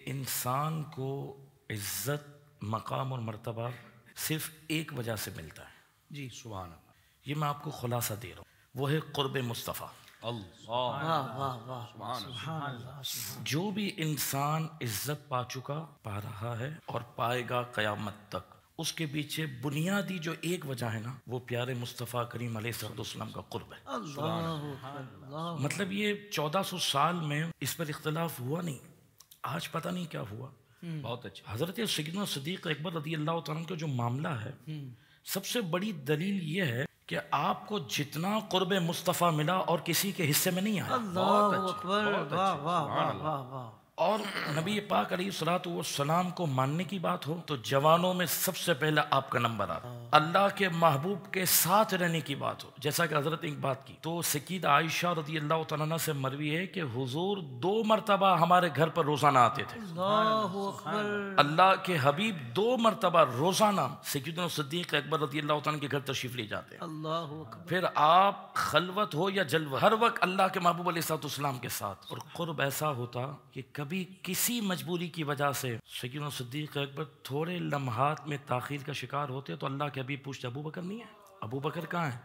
इंसान को इज्जत, मकाम और मर्तबा सिर्फ एक वजह से मिलता है जी। सुभान अल्लाह। ये मैं आपको खुलासा दे रहा हूँ, वो है कुर्ब मुस्तफ़ा। जो भी इंसान इज्जत पा चुका, पा रहा है और पाएगा क़यामत तक, उसके पीछे बुनियादी जो एक वजह है ना, वो प्यारे मुस्तफ़ा करीम अलैहिस्सलाम का कुर्ब है। मतलब ये 1400 साल में इस पर इख्तिलाफ हुआ नहीं, आज पता नहीं क्या हुआ। बहुत अच्छा। हज़रत सैयदना सिद्दीक़ अकबर रज़ी अल्लाह तआला अन्हु का जो मामला है, सबसे बड़ी दलील ये है कि आपको जितना कुर्ब मुस्तफ़ा मिला और किसी के हिस्से में नहीं आया। और नबी पाक अलैहिस्सलाम को मानने की बात हो तो जवानों में सबसे पहले आपका नंबर आता। अल्लाह के महबूब के साथ रहने की बात हो, जैसा कि हजरत एक बात की तो सकीदा आयशा रज़ी अल्लाह तआला अन्हा से मरवी है कि हुजूर 2 मरतबा हमारे घर पर रोजाना आते थे। अल्लाह के हबीब 2 मरतबा रोजाना सकीदा सिद्दीक़ अकबर रज़ी अल्लाह तआला के घर तशरीफ ले जाते। फिर आप खलवत हो या जलवत, हर वक्त अल्लाह के महबूब अलैहिस्सलाम के साथ। और कुर्ब ऐसा होता कि कभी किसी मजबूरी की वजह से सैयदना सिद्दीक़ अकबर थोड़े लम्हात में ताख़ीर का शिकार होते तो अल्लाह के हबीब पूछते, अबू बकर नहीं है, अबू बकर कहाँ है?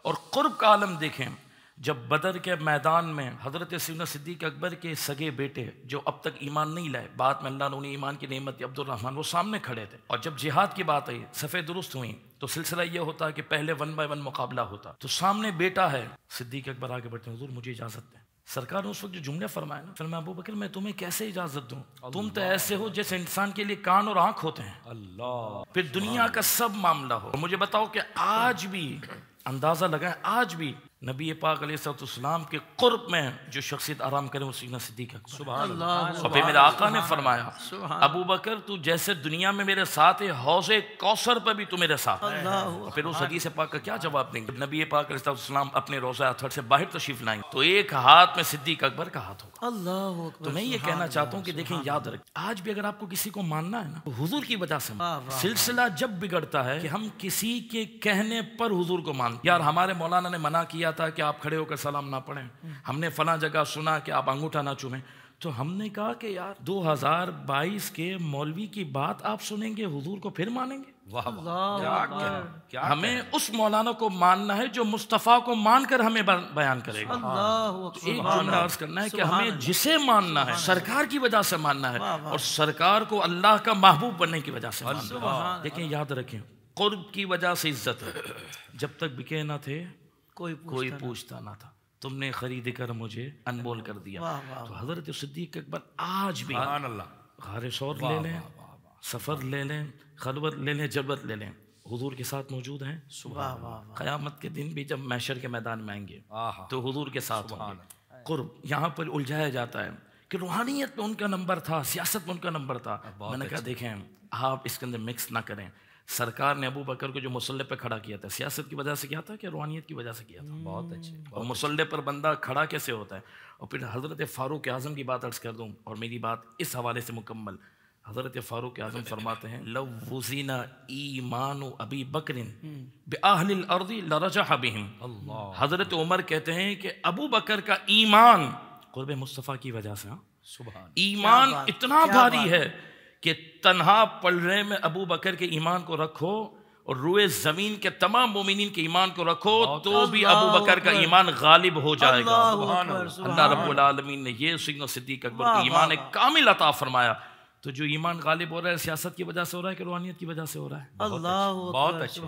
और कुर्ब का आलम देखें, जब बदर के मैदान में हज़रत सैयदना सिद्दीक़ अकबर के सगे बेटे जो अब तक ईमान नहीं लाए, बाद में अल्लाह ने उन्हें ईमान की नेमत दी, अब्दुर्रहमान, वो सामने खड़े थे। और जब जिहाद की बात आई, सफ़े दुरुस्त हुई, तो सिलसिला ये होता कि पहले 1 बाय 1 मुकाबला होता। तो सामने बेटा है, सिद्दीक़ अकबर आगे बढ़ते, हुजूर मुझे इजाज़त दें। सरकार ने उस वक्त जो जुमले फरमाए ना, फरमाया अबू बकर मैं तुम्हें कैसे इजाजत दूं, तुम तो ऐसे हो जैसे इंसान के लिए कान और आंख होते हैं। अल्लाह। फिर दुनिया का सब मामला हो। मुझे बताओ कि आज भी अंदाजा लगाए, आज भी नबी पाक अलैहिस्सलाम के कुर्ब में जो शख्सियत आराम करे वो सैयदना सिद्दीक़ अकबर। सुभान अल्लाह। और फिर मेरे आका ने फरमाया, अबू बकर तू जैसे दुनिया में मेरे साथ है, हौज़े कौसर पर भी तू मेरे साथ है। और फिर उस हदीस पाक का क्या जवाब देंगे? नबी पाक अलैहिस्सलाम अपने रोज़ा अतहर से बाहर तशरीफ लाएंगे तो एक हाथ में सिद्दीक़ अकबर का हाथ होगा। अल्लाह। तो मैं ये कहना चाहता हूँ कि देखें, याद रखें, आज भी अगर आपको किसी को मानना है ना, तो हुजूर की वजह से। सिलसिला जब बिगड़ता है कि हम किसी के कहने पर हुजूर को मान, यार हमारे मौलाना ने मना किया था कि आप खड़े होकर सलाम ना पढ़ें, हमने फला जगह सुना कि आप अंगूठा ना चूमें, तो हमने कहा कि यार 2022 के मौलवी की बात आप सुनेंगे, हुजूर को फिर मानेंगे? वाह क्या हमें उस मौलाना को मानना है जो मुस्तफ़ा को मानकर हमें बयान करेगा। एक जुमला अर्ज करना है कि हमें जिसे मानना है सरकार की वजह से मानना है, और सरकार को अल्लाह का महबूब बनने की वजह से मानना है। देखें, याद रखें, कुर्ब की वजह से इज्जत है। जब तक बिके ना थे कोई पूछता ना था, तुमने खरीद कर मुझे अनमोल कर दिया। तो हजरत सिद्दीक़ अकबर आज भी गारे सौर ले लें, सफ़र ले लें, खलवत ले लें, जलवत ले लें, हुजूर के साथ मौजूद हैं। क़यामत के दिन भी जब महशर के मैदान में आएंगे तो हुजूर के साथ होंगे। कुर्ब यहाँ पर उलझाया जाता है कि रूहानियत में उनका नंबर था, सियासत में उनका नंबर था। मैंने कहा देखें, आप इसके अंदर मिक्स ना करें। सरकार ने अबू बकर को जो मुसल्ले पे खड़ा किया था, सियासत की वजह से किया था कि रूहानियत की वजह से किया था? बहुत अच्छे। और मुसल्ले पर बंदा खड़ा कैसे होता है? और फिर हज़रत फ़ारूक आज़म की बात अर्ज़ कर दूँ, और मेरी बात इस हवाले से मुकम्मल। हज़रत फ़ारूक आज़म फरमाते हैं, लव वुज़िना ईमानु अबी बकरिन बिअहलिल अर्ज़ि लरजह बिहिम। हज़रत उमर कहते हैं कि अबू बकर का ईमान कुर्ब मुस्तफ़ा की वजह से, ईमान इतना भारी है कि तन्हा पलड़े में अबू बकर के ईमान को रखो और रुए ज़मीन के तमाम मोमिनीन के ईमान को रखो तो भी अबू बकर का ईमान गालिब हो जाएगा। अल्लाह रब्बुल आलमीन ने ये सैयदना सिद्दीक़ अकबर को ईमान कामिल अता फरमाया। तो जो ईमान गालिब हो रहा है, सियासत की वजह से हो रहा है कि रूहानियत की वजह से हो रहा है? बहुत अच्छा।